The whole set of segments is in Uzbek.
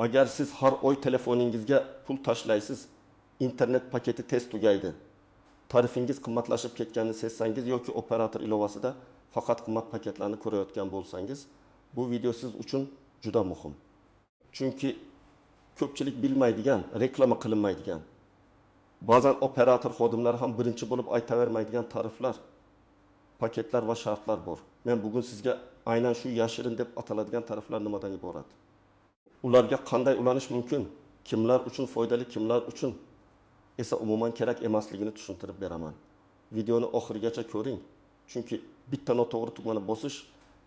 Agar siz har oy telefoningizga pul tashlaysiz, internet paketi tez tugaydi. Tarifingiz qimmatlashib ketganini sezsangiz yoki operator ilovasida faqat qimmat paketlarni ko'rayotgan bo'lsangiz, bu video siz uchun juda muhim. Chunki ko'pchilik bilmaydigan, reklama qilinmaydigan, ba'zan operator xodimlari ham birinchi bo'lib aytavermaydigan tariflar, paketlar va shartlar bor. Men bugun sizga aynan shu yashirin deb ataladigan tariflar nimadan iborat? Ularga qanday ulanish mumkin? Kimlar uchun foydali, kimlar uchun esa umuman kerak emasligini tushuntirib beraman. Videoni oxirigacha ko'ring. Chunki bitta noto'g'ri tugmani bosish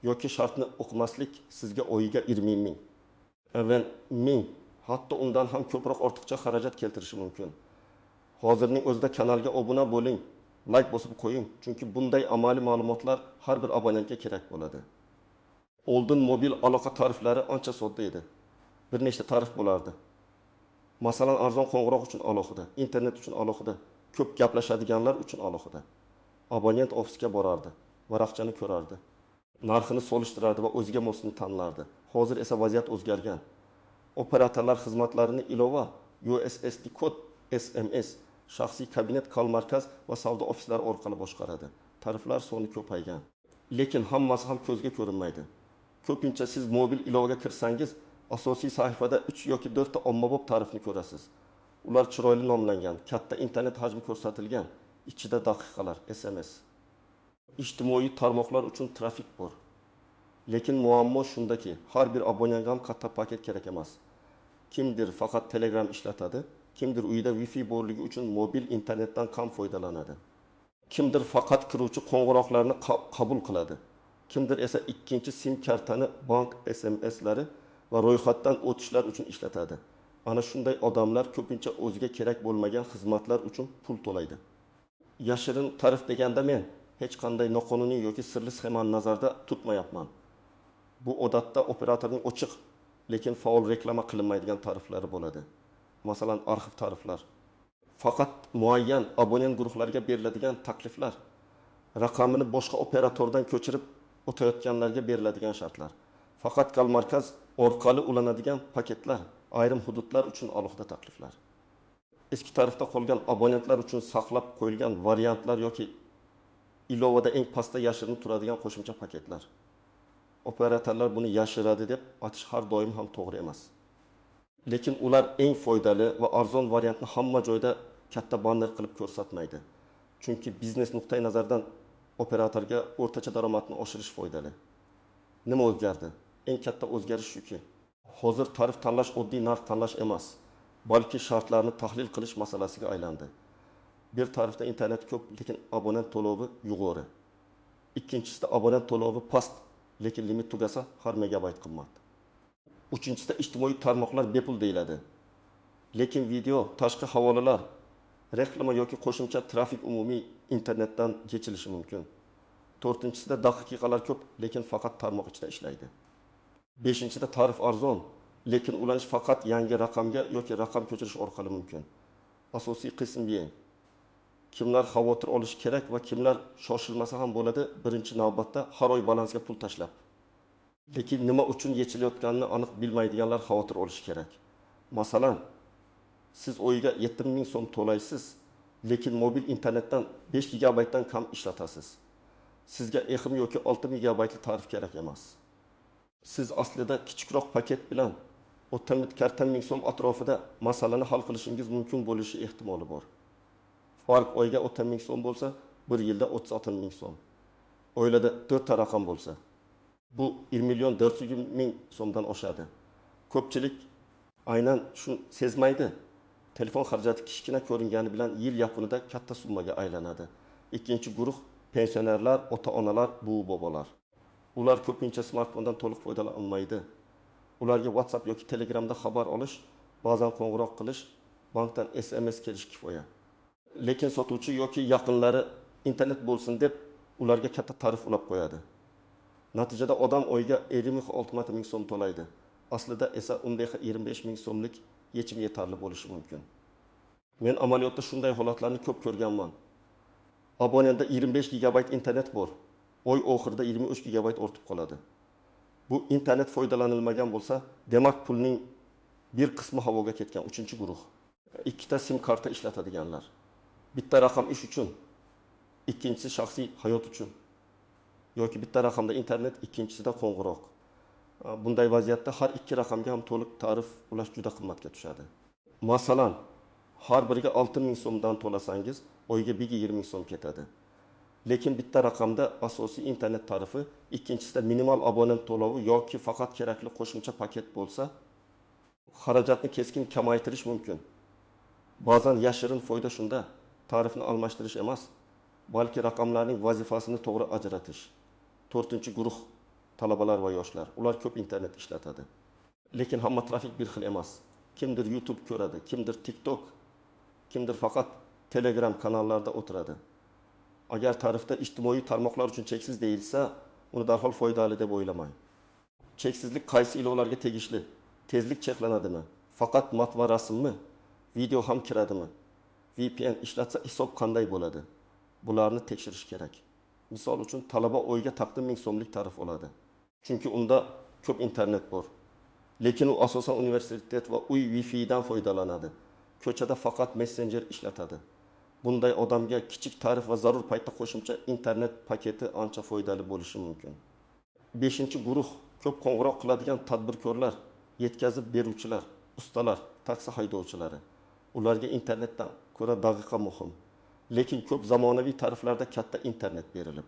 yoki shartni o'qimaslik sizga o'yiga 20 ming, avval 1000, hatto undan ham ko'proq ortiqcha xarajat keltirishi mumkin. Hozirning o'zida kanalga obuna bo'ling, like bosib qo'ying, chunki bunday amaliy ma'lumotlar har bir abonentga kerak bo'ladi. Oldin mobil aloqa tariflari ancha sodda edi. Bir nechta tarif bo'lardi. Masalan, arzon qo'ng'iroq uchun alohida, internet uchun alohida, ko'p gaplashadiganlar uchun alohida. Abonent ofisga borardi, varaqchani ko'rardi, narxini solishtirardi va o'ziga mosini tanlardi. Hozir esa vaziyat o'zgargan. Operatorlar xizmatlarini ilova, USSD kod, SMS, shaxsiy kabinet, kal markaz va savdo ofislari orqali boshqaradi. Tariflar soni ko'paygan. Lekin hammasi ham ko'zga ko'rinmaydi. Ko'pincha siz mobil ilovaga kirsangiz, asosiy sahifada 3 yoki 4 ta ommabop tarifni ko'rasiz. Ular chiroyli nomlangan, katta internet hajmi ko'rsatilgan, ichida daqiqalar, SMS. Ijtimoiy tarmoqlar uchun trafik bor. Lekin muammo shundaki, har bir abonentga ham katta paket kerak emas. Kimdir faqat Telegram ishlatadi, kimdir uyida Wi-Fi borligi uchun mobil internetdan kam foydalanadi. Kimdir faqat kiruvchi qo'ng'iroqlarni qabul qiladi. Kimdir esa ikkinchi SIM kartani bank SMSlari va ro'yxatdan o'tishlar uchun ishlatadi. Ana shunday odamlar ko'pincha o'ziga kerak bo'lmagan xizmatlar uchun pul to'laydi. Yashirin tarif deganda men hech qanday noqonuniy yoki sirli sxemani nazarda tutmayapman. Bu odatda operatorning ochiq, lekin faol reklama qilinmaydigan tariflari bo'ladi. Masalan, arxiv tariflar. Faqat muayyan abonent guruhlariga beriladigan takliflar, raqamini boshqa operatordan ko'chirib o'tayotganlarga beriladigan shartlar. Faqat kal markaz orqali ulanadigan paketlar, ayrim hududlar uchun alohida takliflar. Eski tarifda qolgan abonentlar uchun saqlab qo'yilgan variantlar yoki ilovada eng pastda yashirinib turadigan qo'shimcha paketlar. Operatorlar buni yashiradi deb aytish har doim ham to'g'ri emas. Lekin ular eng foydali va arzon variantni hamma joyda katta banner qilib ko'rsatmaydi. Chunki biznes nuqtai nazardan operatorga o'rtacha daromadni oshirish foydali. Nima o'zgardi? Eng katta o'zgarish shuki, hozir tarif tanlash oddiy narx tanlash emas, balki shartlarni tahlil qilish masalasiga aylandi. Bir tarifda internet ko'p, lekin abonent to'lovi yuqori. Ikkinchisida abonent to'lovi past, lekin limit tugasa har megabayt qimmat. Uchinchisida ijtimoiy tarmoqlar bepul deyiladi. Lekin video, tashqi havolalar, reklama yoki qo'shimcha trafik umumiy internetdan yechilishi mumkin. To'rtinchisida daqiqalar ko'p, lekin faqat tarmoq ichida ishlaydi. Beshinchisida tarif arzon, lekin ulanish faqat yangi raqamga yoki raqam ko'chirish orqali mumkin. Asosiy qism B. Kimlar xavotir olish kerak va kimlar shoshilmasa ham bo'ladi, birinchi navbatda har oy balansga pul tashlab. Lekin nima uchun yechilayotganini aniq bilmaydiganlar xavotir olishi kerak. Masalan, siz oyiga 7000 so'm to'laysiz, lekin mobil internetdan 5 gigabaytdan kam ishlatasiz. Sizga EXIM yoki 6000 gigabaytli tarif kerak emas. Siz aslida kichikroq paket bilan 40 ming so'm atrofida masalani hal qilishingiz mumkin bo'lishi ehtimoli bor. Farq oyga 30 ming so'm bo'lsa, bir yilda 36 ming so'm. Oilada 4 ta raqam bo'lsa, bu 1.400.000 so'mdan oshadi. Ko'pchilik aynan shu sezmaydi. Telefon xarajati kichkina ko'ringani bilan yil yakunida katta summaga aylanadi. Ikkinchi guruh pensionerlar, ota-onalar, buvi-bobolar. Ular ko'pincha smartfondan to'liq foydalana olmaydi. Ularga WhatsApp yoki Telegramda xabar olish, ba'zan qo'ng'iroq qilish, bankdan SMS kelish kifoya. Lekin sotuvchi yoki yaqinlari internet bo'lsin deb ularga katta tarif ulab qo'yadi. Natijada odam oyiga 56 ming so'm to'laydi. Aslida esa unda 25 ming so'mlik yechim yetarli bo'lishi mumkin. Men amaliyotda shunday holatlarni ko'p ko'rganman. Abonentda 25 gigabayt internet bor. Oy oxirida 23 gigabayt ortib qoladi. Bu internet foydalanilmagan bo'lsa, demak pulning bir qismi havoga ketgan, 3-guruh. Ikkita sim karta ishlatadiganlar. Bitta raqam ish uchun, ikkinchisi shaxsiy hayot uchun. Yoki bitta raqamda internet, ikkinchisida qo'ng'iroq. Bunday vaziyatda har ikki raqamga ham to'liq tarif ulash juda qimmatga tushadi. Masalan, har biriga 6000 so'mdan to'lasangiz, oyga 20 so'm ketadi. Lekin bitta raqamda asosiy internet tarifi, ikkinchisida minimal abonent to'lovi yoki faqat kerakli qo'shimcha paket bo'lsa, xarajatni keskin kamaytirish mumkin. Ba'zan yashirin foyda shunda, tarifni almashtirish emas, balki raqamlarning vazifasini to'g'ri ajratish. 4-guruh talabalar va yoshlar, ular ko'p internet ishlatadi. Lekin hamma trafik bir xil emas. Kimdir YouTube ko'radi, kimdir TikTok, kimdir faqat Telegram kanallarda o'tiradi. Agar tarifda ijtimoiy tarmoqlar uchun cheksiz deyilsa, uni darhol foydali deb o'ylamang. Cheksizlik qaysi ilovalarga tegishli? Tezlik cheklanadimi? Faqat matn va rasmmi? Video ham kiradimi? VPN ishlatsa hisob qanday bo'ladi? Bularni tekshirish kerak. Misol uchun talaba oyga taqdim 1000 so'mlik tarif oladi. Chunki unda ko'p internet bor. Lekin u asosan universitet va uy Wi-Fi dan foydalanadi. Ko'chada faqat messenger ishlatadi. Bunday odamga kichik tarif va zarur paytda qo'shimcha internet paketi ancha foydali bo'lishi mumkin. 5-guruh ko'p qo'ng'iroq qiladigan tadbirkorlar, yetkazib beruvchilar, ustalar, taksi haydovchilari. Ularga internetdan ko'ra daqiqa muhim. Lekin ko'p zamonaviy tariflarda katta internet berilib,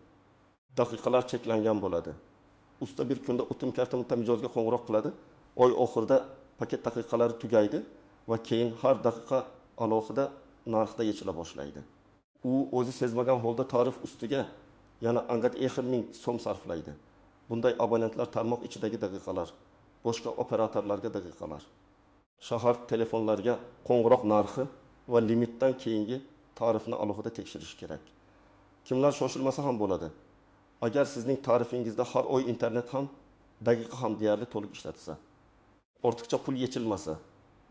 daqiqalar cheklangan bo'ladi. Usta bir kunda o'tim karta mijozga qo'ng'iroq qiladi, oy oxirida paket daqiqalari tugaydi va keyin har daqiqa alohida narxda yechila boshlaydi. U o'zi sezmagan holda tarif ustiga yana angat 1000 so'm sarflaydi. Bunday abonentlar tarmoq ichidagi daqiqalar, boshqa operatorlarga daqiqalar. Shahar telefonlarga qo'ng'iroq narxi va limitdan keyingi tarifni alohida tekshirish kerak. Kimlar shoshilmasa ham bo'ladi. Agar sizning tarifingizda har oy internet ham, daqiqa ham deyarli to'liq ishlatilsa, ortiqcha pul yechilmasa,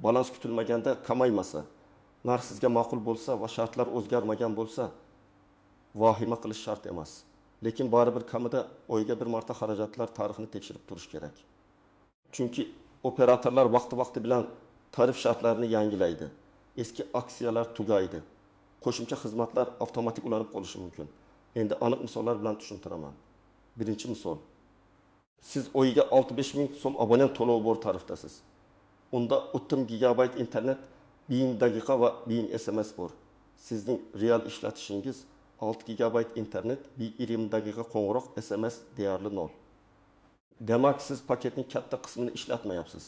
balans kutilmaganda kamaymasa, narx sizga ma'qul bo'lsa va shartlar o'zgarmagan bo'lsa, vahima qilish shart emas. Lekin baribir kamida oyga bir marta xarajatlar tarixini tekshirib turish kerak. Chunki operatorlar vaqti bilan tarif shartlarini yangilaydi. Eski aksiyalar tugaydi. Qo'shimcha xizmatlar avtomatik ulanib qolishi mumkin. Endi aniq misollar bilan tushuntiraman. Birinchi misol. Siz oyiga 65 000 so'm abonent to'lovi bor tarifdasiz. Unda 30 gigabayt internet, 1000 daqiqa va 1000 SMS bor. Sizning real ishlatishingiz 6 gigabayt internet, 20 daqiqa qo'ng'iroq, SMS deyarli 0. Demak, siz paketning katta qismini ishlatmayapsiz.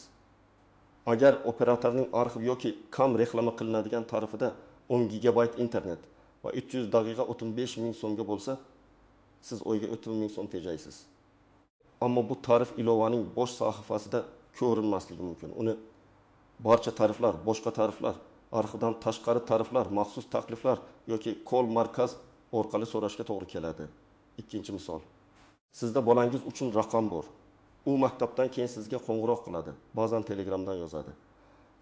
Agar operatorning arxiv yoki kam reklama qilinadigan tarifida 10 gigabayt internet va 300 daqiqa 35 000 so'mga bo'lsa, siz oyga 30 000 so'm tejaysiz. Ammo bu tarif ilovaning bosh sahifasida ko'rinmasligi mumkin. Uni barcha tariflar, boshqa tariflar, arxivdan tashqari tariflar, maxsus takliflar yoki kol markaz orqali so'rashga to'g'ri keladi. Ikkinchi misol. Sizda bolangiz uchun raqam bor. U maktabdan keyin sizga qo'ng'iroq qiladi, ba'zan Telegramdan yozadi.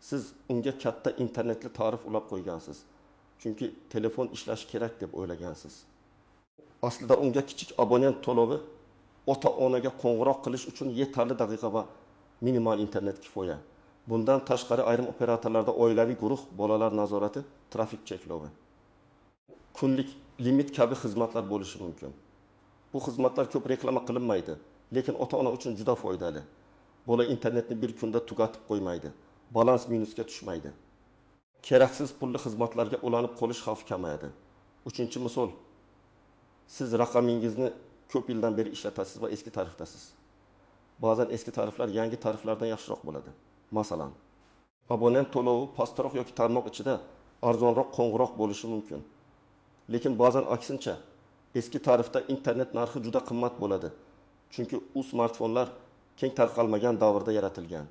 Siz unga katta internetli tarif ulab qo'ygansiz. Chunki telefon ishlashi kerak deb o'ylagansiz. Aslida unga kichik abonent to'lovi ota-onaga qo'ng'iroq qilish uchun yetarli daqiqa va minimal internet kifoya. Bundan tashqari ayrim operatorlarda oilaviy guruh, bolalar nazorati, trafik cheklovi, kunlik limit kabi xizmatlar bo'lishi mumkin. Bu xizmatlar ko'p reklama qilinmaydi, lekin ota-ona uchun juda foydali. Bola internetni bir kunda tugatib qo'ymaydi, balans minusga tushmaydi. Keraksiz pulli xizmatlarga ulanib qolish xavfi kamayadi. Uchinchi misol. Siz raqamingizni ko'p yildan beri ishlatasiz va eski tarifdasiz. Ba'zan eski tariflar yangi tariflardan yaxshiroq bo'ladi. Masalan, abonent to'lovi pastroq yoki tarmoq ichida arzonroq qo'ng'iroq bo'lishi mumkin. Lekin ba'zan aksincha, eski tarifda internet narxi juda qimmat bo'ladi. Chunki u smartfonlar keng tarqalmagan davrda yaratilgan.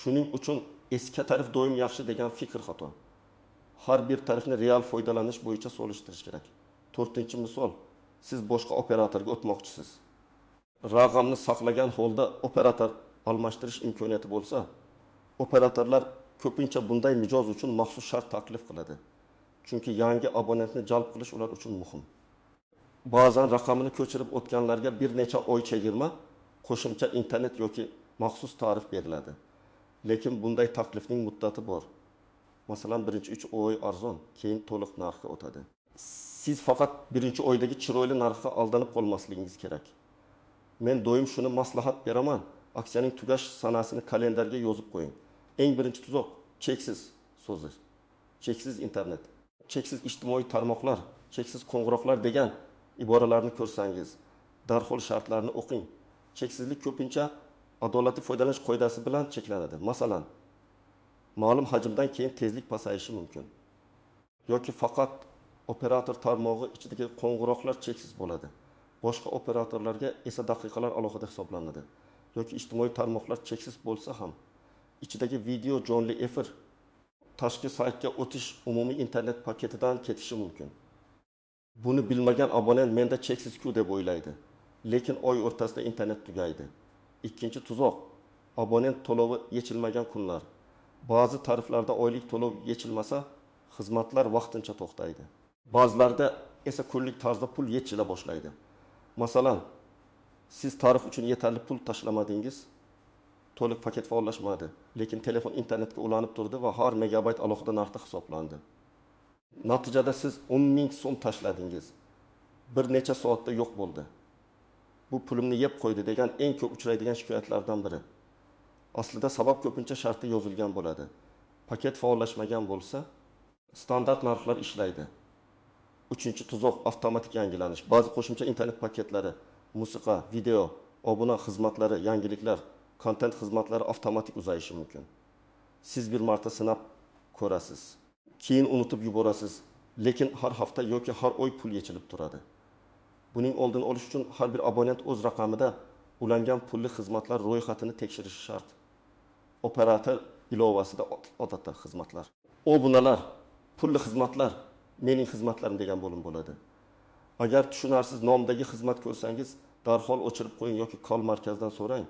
Shuning uchun eski tarif doim yaxshi degan fikr xato. Har bir tarifni real foydalanish bo'yicha solishtirish kerak. 4-misol, siz boshqa operatorga o'tmoqchisiz. Raqamni saqlagan holda operator almashtirish imkoniyati bo'lsa, operatorlar ko'pincha bunday mijoz uchun maxsus shart taklif qiladi. Chunki yangi abonentni jalb qilish ular uchun muhim. Ba'zan raqamini ko'chirib o'tganlarga bir necha oy chegirma, qo'shimcha internet yoki maxsus tarif beriladi. Lekin bunday taklifning muddati bor. Masalan, birinchi 3 oy arzon, keyin to'liq narxga o'tadi. Siz faqat birinchi oydagi chiroyli narxga aldanib qolmasligingiz kerak. Men doim shuni maslahat beraman. Aksiyaning tugash sanasini kalendarga yozib qo'ying. Eng birinchi tuzoq cheksiz so'zi. Cheksiz internet, cheksiz ijtimoiy tarmoqlar, cheksiz qo'ng'iroqlar degan iboralarni ko'rsangiz, darhol shartlarni o'qing. Cheksizlik ko'pincha adolatli foydalanish qoidasi bilan cheklanadi. Masalan, ma'lum hajmdan keyin tezlik pasayishi mumkin. Yoki faqat operator tarmog'i ichidagi qo'ng'iroqlar cheksiz bo'ladi. Boshqa operatorlarga esa daqiqalar alohida hisoblanadi. Yoki ijtimoiy tarmoqlar cheksiz bo'lsa ham, ichidagi video jonli efir tashqi saytga o'tish umumiy internet paketidan ketishi mumkin. Buni bilmagan abonent menda cheksiz-ku deb o'ylaydi. Lekin oy o'rtasida internet tugaydi. Ikkinchi tuzoq, abonent to'lovi yechilmagan kunlar. Ba'zi tariflarda oylik to'lov yechilmasa, xizmatlar vaqtincha to'xtaydi. Ba'zilarda esa kunlik tarzda pul yechila boshlaydi. Masalan, siz tarif uchun yetarli pul tashlamadingiz, to'liq paket faollashmadi, lekin telefon internetga ulanib turdi va har megabayt alohida narxda hisoblandi. Natijada siz 10 ming so'm tashladingiz. Bir necha soatda yo'q bo'ldi. Bu pulimni yeb qo'ydi degan eng ko'p uchraydigan shikoyatlardan biri. Aslida sabab ko'pincha shartda yozilgan bo'ladi. Paket faollashmagan bo'lsa, standart narxlar ishlaydi. Uchinchi tuzoq avtomatik yangilanish. Ba'zi qo'shimcha internet paketlari, musiqa, video, obuna xizmatlari, yangiliklar, kontent xizmatlari avtomatik uzayishi mumkin. Siz bir marta sinab ko'rasiz, keyin unutib yuborasiz, lekin har hafta yoki har oy pul yechilib turadi. Buning oldini olish uchun har bir abonent o'z raqamida ulangan pulli xizmatlar ro'yxatini tekshirishi shart. Operator ilovasida odatda xizmatlar, obunalar, pulli xizmatlar, mening xizmatlarim degan bo'lim bo'ladi. Agar tushunarsiz nomdagi xizmat ko'rsangiz, darhol o'chirib qo'ying yoki kol markazdan so'rang.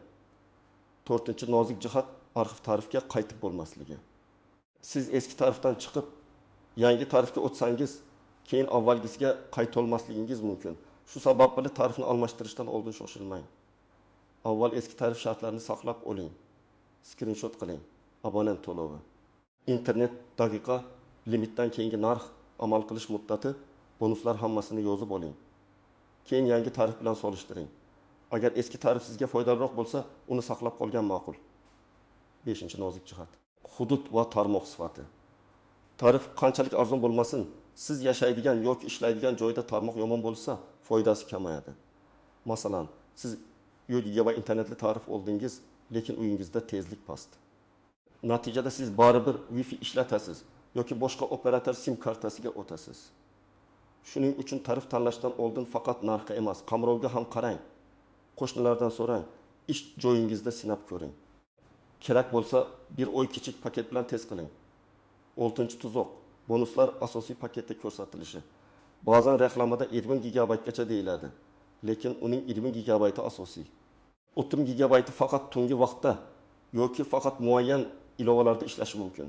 4-nozik jihat arxiv tarifga qaytib bo'lmasligi. Siz eski tarifdan chiqib, yangi tarifga o'tsangiz, keyin avvalgisiga qayta olmasligingiz mumkin. Shu sabab bilan tarifni almashtirishdan oldin shoshilmang. Avval eski tarif shartlarini saqlab oling. Screenshot qiling. Abonent to'lovi, internet daqiqa, limitdan keyingi narx, amal qilish muddati, bonuslar hammasini yozib oling. Keyin yangi tarif bilan solishtiring. Agar eski tarif sizga foydaliroq bo'lsa, uni saqlab qolgan ma'qul. 5-nozik jihat. Hudud va tarmoq sifati. Tarif qanchalik arzon bo'lmasin, siz yashaydigan yoki ishlaydigan joyda tarmoq yomon bo'lsa, foydasi kamayadi. Masalan, siz 1 gigabayt internetli tarif oldingiz, lekin uyingizda tezlik past. Natijada siz baribir Wi-Fi ishlatasiz yoki boshqa operator sim kartasiga o'tasiz. Shuning uchun tarif tanlashdan oldin faqat narxga emas, qamrovga ham qarang. Qo'shnilardan so'rang, ish joyingizda sinab ko'ring. Kerak bo'lsa, bir oy kichik paket bilan test qiling. 6-tuzoq, bonuslar asosiy paketda ko'rsatilishi. Ba'zan reklamada 20 gigabaytgacha deyiladi, lekin uning 20 gigabayti asosiy. 30 gigabayti faqat tungi vaqtda yoki faqat muayyan ilovalarda ishlashi mumkin.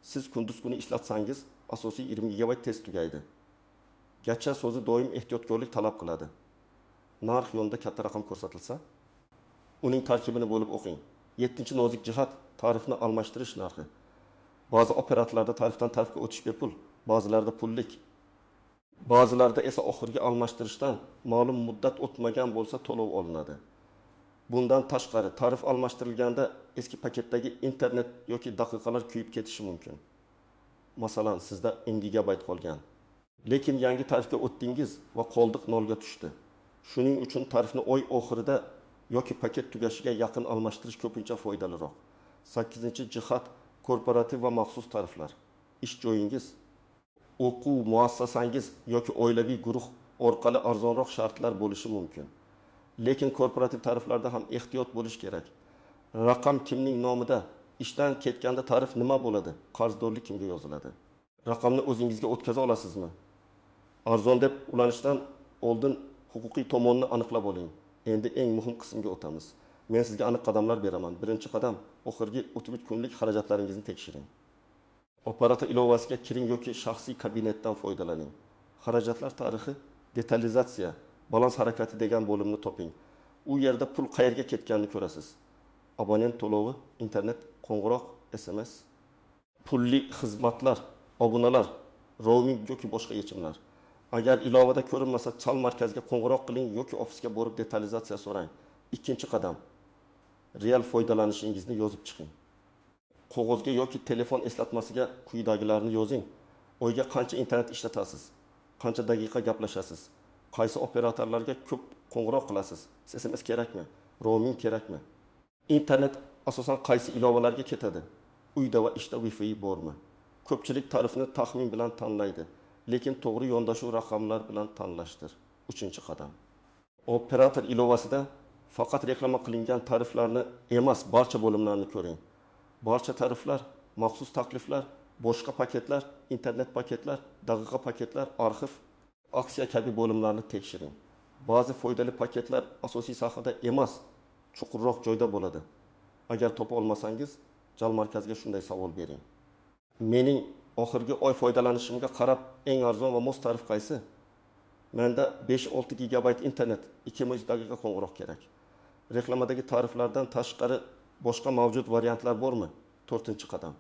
Siz kunduz kuni ishlatsangiz, asosiy 20 gigabayt tez tugaydi. Garchi so'zi doim ehtiyotkorlik talab qiladi. Narx yonida katta raqam ko'rsatilsa, uning tarkibini bo'lib o'qing. 7-nozik jihat tarifni almashtirish narxi. Ba'zi operatorlarda tarifdan tarifga o'tish bepul, ba'zilarda pullik. Ba'zilarda esa oxirgi almashtirishdan ma'lum muddat o'tmagan bo'lsa to'lov olinadi. Bundan tashqari, tarif almashtirilganda eski paketdagi internet yoki daqiqalar kuyib ketishi mumkin. Masalan, sizda 10 gigabayt qolgan. Lekin yangi tarifga o'tdingiz va qoldiq nolga tushdi. Shuning uchun tarifni oy oxirida yoki paket tugashiga yaqin almashtirish ko'pincha foydaliroq. 8-jihat korporativ va maxsus tariflar. Ish joyingiz, o'quv muassasangiz yoki oilaviy guruh orqali arzonroq shartlar bo'lishi mumkin. Lekin korporativ tariflarda ham ehtiyot bo'lish kerak. Raqam kimning nomida, ishdan ketganda tarif nima bo'ladi? Qarzdorlik kimga yoziladi? Raqamni o'zingizga o'tkaza olasizmi? Arzon deb ulanishdan oldin huquqiy tomonni aniqlab oling. Endi eng muhim qismga o'tamiz. Men sizga aniq qadamlar beraman. Birinchi qadam, oxirgi 33 kunlik xarajatlaringizni tekshiring. Operator ilovasiga kiring yoki shaxsiy kabinetdan foydalaning. Xarajatlar tarixi, detalizatsiya, balans harakati degan bo'limni toping. U yerda pul qayerga ketganini ko'rasiz. Abonent to'lovi, internet qo'ng'iroq, SMS, pulli xizmatlar, obunalar, roaming yoki boshqa yechimlar. Agar ilovada ko'rinmasa, chal markaziga qo'ng'iroq qiling yoki ofisga borib detalizatsiya so'rang. Ikkinchi qadam. Real foydalanishingizni yozib chiqing. Qog'ozga yoki telefon eslatmasiga quyidagilarni yozing. Oyga qancha internet ishlatasiz? Qancha daqiqa gaplashasiz? Qaysi operatorlarga ko'p qo'ng'iroq qilasiz? SMS kerakmi? Roaming kerakmi? Internet asosan qaysi ilovalarga ketadi? Uyda va ishda Wi-Fi bormi? Ko'pchilik tarifni taxmin bilan tanlaydi, lekin to'g'ri yondashuv raqamlar bilan tanlashdir. 3-qadam. Operator ilovasida faqat reklama qilingan tariflarni emas, barcha bo'limlarni ko'ring. Barcha tariflar, maxsus takliflar, boshqa paketlar, internet paketlar, daqiqa paketlar, arxiv, aksiya kabi bo'limlarni tekshiring. Ba'zi foydali paketlar asosiy sahifada emas, chuqurroq joyda bo'ladi. Agar topa olmasangiz, jal markaziga shunday savol bering. Mening oxirgi oy foydalanishimga qarab eng arzon va mos tarif qaysi? Menda 5-6 gigabayt internet, 200 daqiqa qo'ng'iroq kerak. Reklamadagi tariflardan tashqari boshqa mavjud variantlar bormi? 4-qadam.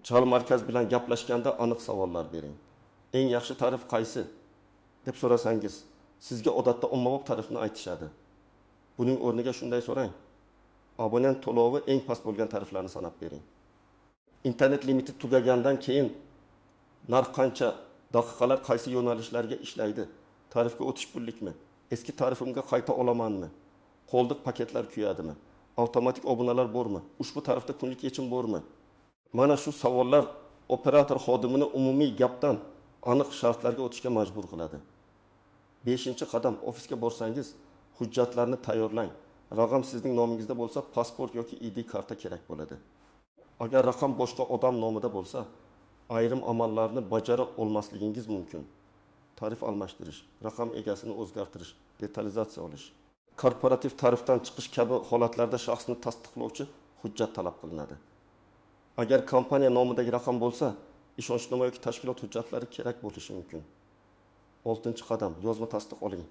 Jal markaz bilan gaplashganda aniq savollar bering. Eng yaxshi tarif qaysi deb so'rasangiz, sizga odatda ommabop tarifni aytishadi. Buning o'rniga shunday so'rang. Abonent to'lovi eng past bo'lgan tariflarni sanab bering. Internet limiti tugagandan keyin narx qancha, daqiqalar qaysi yo'nalishlarga ishlaydi? Tarifga o'tish pullikmi? Eski tarifimga qayta olamanmi? Qo'ldiq paketlar kuyadimi? Avtomatik obunalar bormi? Ushbu tarifda kunlik yechim bormi? Mana shu savollar operator xodimini umumiy gapdan aniq shartlarga o'tishga majbur qiladi. 5-qadam. Ofisga borsangiz, hujjatlarni tayyorlang. Raqam sizning nomingizda bo'lsa, pasport yoki ID karta kerak bo'ladi. Agar raqam boshqa odam nomida bo'lsa, ayrim amallarni bajara olmasligingiz mumkin. Tarif almashtirish, raqam egasini o'zgartirish, detalizatsiya olish. Korporativ tarifdan chiqish kabi holatlarda shaxsni tasdiqlovchi hujjat talab qilinadi. Agar kompaniya nomidagi raqam bo'lsa, ishonchnoma yoki tashkilot hujjatlari kerak bo'lishi mumkin. 6-qadam. Yozma tasdiq oling.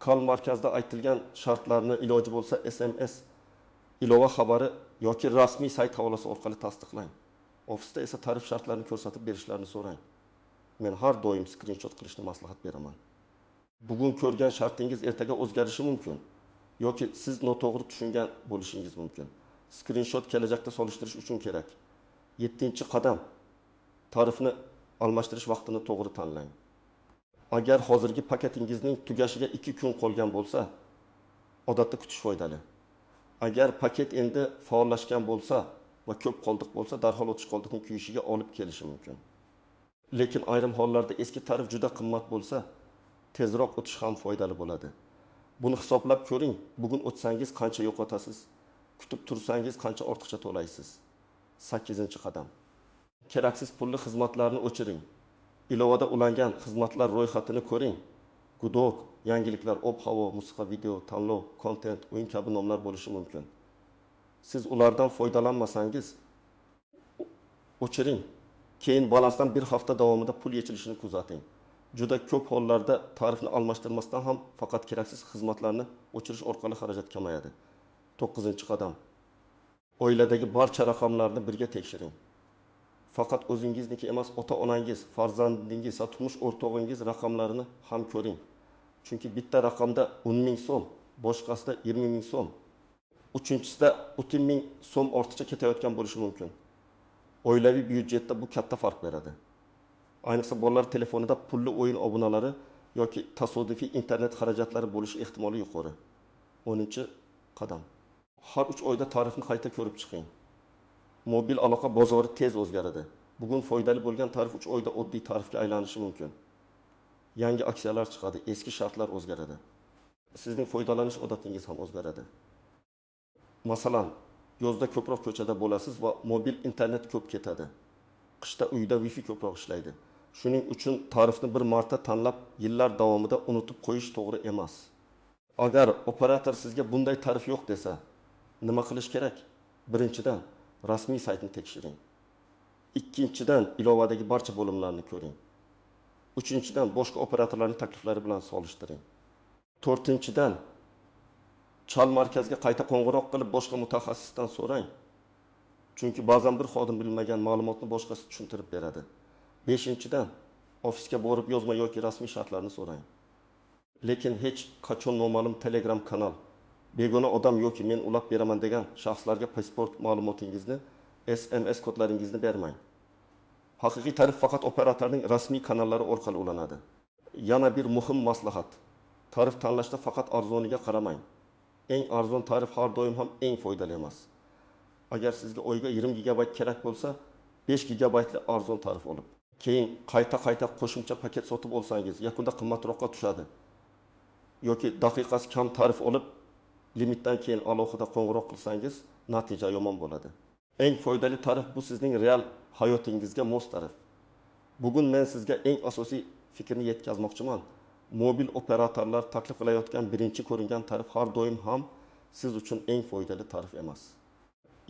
Kal markazda aytilgan shartlarni iloji bo'lsa SMS, ilova xabari yoki rasmiy sayt havolasi orqali tasdiqlang. Ofisda esa tarif shartlarini ko'rsatib berishlarini so'rang. Men har doim skrinshot qilishni maslahat beraman. Bugun ko'rgan shartingiz ertaga o'zgarishi mumkin yoki siz noto'g'ri tushungan bo'lishingiz mumkin. Skrinshot kelajakda solishtirish uchun kerak. 7-qadam. Tarifni almashtirish vaqtini to'g'ri tanlang. Agar hozirgi paketingizning tugashiga 2 kun qolgan bo'lsa, odatda kutish foydali. Agar paket endi faollashgan bo'lsa va ko'p qoldiq bo'lsa, darhol o'tish qoldiqning kuyishiga olib kelishi mumkin. Lekin ayrim hollarda eski tarif juda qimmat bo'lsa, tezroq o'tish ham foydali bo'ladi. Buni hisoblab ko'ring. Bugun o'tsangiz qancha yo'qotasiz? Kutib tursangiz qancha ortiqcha to'laysiz? 8-qadam. Keraksiz pulli xizmatlarni o'chiring. Ilovada ulangan xizmatlar ro'yxatini ko'ring. Gudok, yangiliklar, ob-havo, musiqa, video, tanlov, kontent, o'yin kabi nomlar bo'lishi mumkin. Siz ulardan foydalanmasangiz, o'chiring. Keyin balansdan bir hafta davomida pul yechilishini kuzating. Juda ko'p hollarda tarifni almashtirmasdan ham faqat keraksiz xizmatlarni o'chirish orqali xarajat kamayadi. 9-qadam. Oiladagi barcha raqamlarni birga tekshiring. Faqat o'zingizniki emas, ota-onangiz, farzandingiz va turmush o'rtog'ingiz raqamlarini ham ko'ring. Chunki bitta raqamda 10 ming so'm, boshqasida 20 ming so'm, uchinchisida 30 ming so'm ortiqcha ketayotgan bo'lishi mumkin. Oilaviy byudjetda bu katta farq beradi. Ayniqsa bolalar telefonida pulli o'yin obunalari yoki tasodifiy internet xarajatlari bo'lishi ehtimoli yuqori. 10-qadam. Har 3 oyda tarifni qayta ko'rib chiqing. Mobil aloqa bozori tez o'zgaradi. Bugun foydali bo'lgan tarif 3 oyda oddiy tarifga aylanishi mumkin. Yangi aksiyalar chiqadi, eski shartlar o'zgaradi. Sizning foydalanish odatingiz ham o'zgaradi. Masalan, yozda ko'proq ko'chada bo'lasiz va mobil internet ko'p ketadi. Qishda uyda Wi-Fi ko'proq ishlaydi. Shuning uchun tarifni bir marta tanlab, yillar davomida unutib qo'yish to'g'ri emas. Agar operator sizga bunday tarif yo'q desa, nima qilish kerak? Birinchidan, rasmiy saytni tekshiring. Ikkinchidan, ilovadagi barcha bo'limlarni ko'ring. Uchinchidan, boshqa operatorlarning takliflari bilan solishtiring. To'rtinchidan, chal markazga qayta qo'ng'iroq qilib boshqa mutaxassisdan so'rang. Chunki ba'zan bir xodim bilmagan ma'lumotni boshqasi tushuntirib beradi. 5-dan ofisga borib yozma yoki rasmiy shartlarni so'rang. Lekin hech qachon noma'lum Telegram kanal, begona odam yoki men ulab beraman degan shaxslarga pasport ma'lumotingizni, SMS kodlaringizni bermang. Haqiqiy tarif faqat operatorning rasmiy kanallari orqali ulanadi. Yana bir muhim maslahat. Tarif tanlashda faqat arzoniga qaramang. Eng arzon tarif har doim ham eng foydali emas. Agar sizga oyga 20 GB kerak bo'lsa, 5 GB arzon tarif olib, keyin qayta qo'shimcha paket sotib olsangiz, yakunda qimmatroqqa tushadi. Yoki daqiqasi kam tarif olib, limitdan keyin alohida qo'ng'iroq qilsangiz, natija yomon bo'ladi. Eng foydali tarif bu sizning real hayotingizga mos tarif. Bugun men sizga eng asosiy fikrni yetkazmoqchiman. Mobil operatorlar taklif qilayotgan birinchi ko'ringan tarif har doim ham siz uchun eng foydali tarif emas.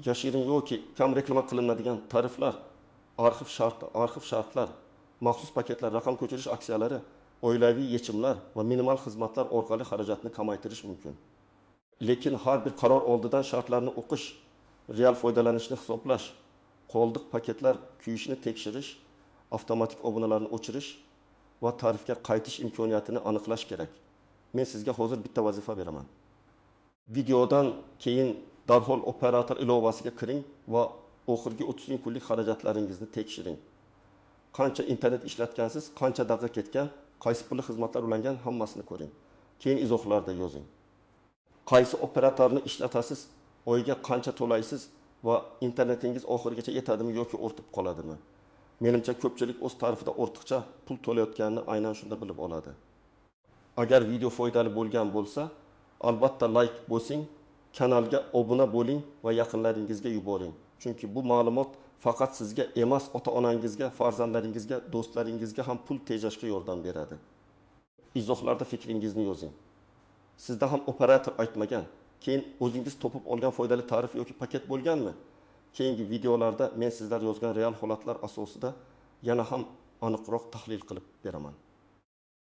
Yashirin yoki kam reklama qilinadigan tariflar, arxiv shartlar, maxsus paketlar, raqam ko'chirish aksiyalari, oilaviy yechimlar va minimal xizmatlar orqali xarajatni kamaytirish mumkin. Lekin har bir qaror oldidan shartlarni o'qish, real foydalanishni hisoblash, qoldiq paketlar kuyishini tekshirish, avtomatik obunalarni o'chirish va tarifga qaytish imkoniyatini aniqlash kerak. Men sizga hozir bitta vazifa beraman. Videodan keyin darhol operator ilovasiga kiring va oxirgi 30 kunlik xarajatlaringizni tekshiring. Qancha internet ishlatgansiz, qancha daqiqa ketgan, qaysi pulli xizmatlar ulangan hammasini ko'ring. Keyin izohlarda yozing. Qaysi operatorni ishlatasiz, oyga qancha to'laysiz va internetingiz oxirigacha yetadimi yoki ortib qoladimi? Menimcha ko'pchilik o'z tarifida ortiqcha pul to'layotganini aynan shunda bilib oladi. Agar video foydali bo'lgan bo'lsa, albatta like bosing, kanalga obuna bo'ling va yaqinlaringizga yuboring. Chunki bu ma'lumot faqat sizga emas, ota-onangizga, farzandlaringizga, do'stlaringizga ham pul tejashga yordam beradi. Izohlarda fikringizni yozing. Sizda ham operator aytmagan, keyin o'zingiz topib olgan foydali tarif yoki paket bo'lganmi? Keyingi videolarda men sizlar yozgan real holatlar asosida yana ham aniqroq tahlil qilib beraman.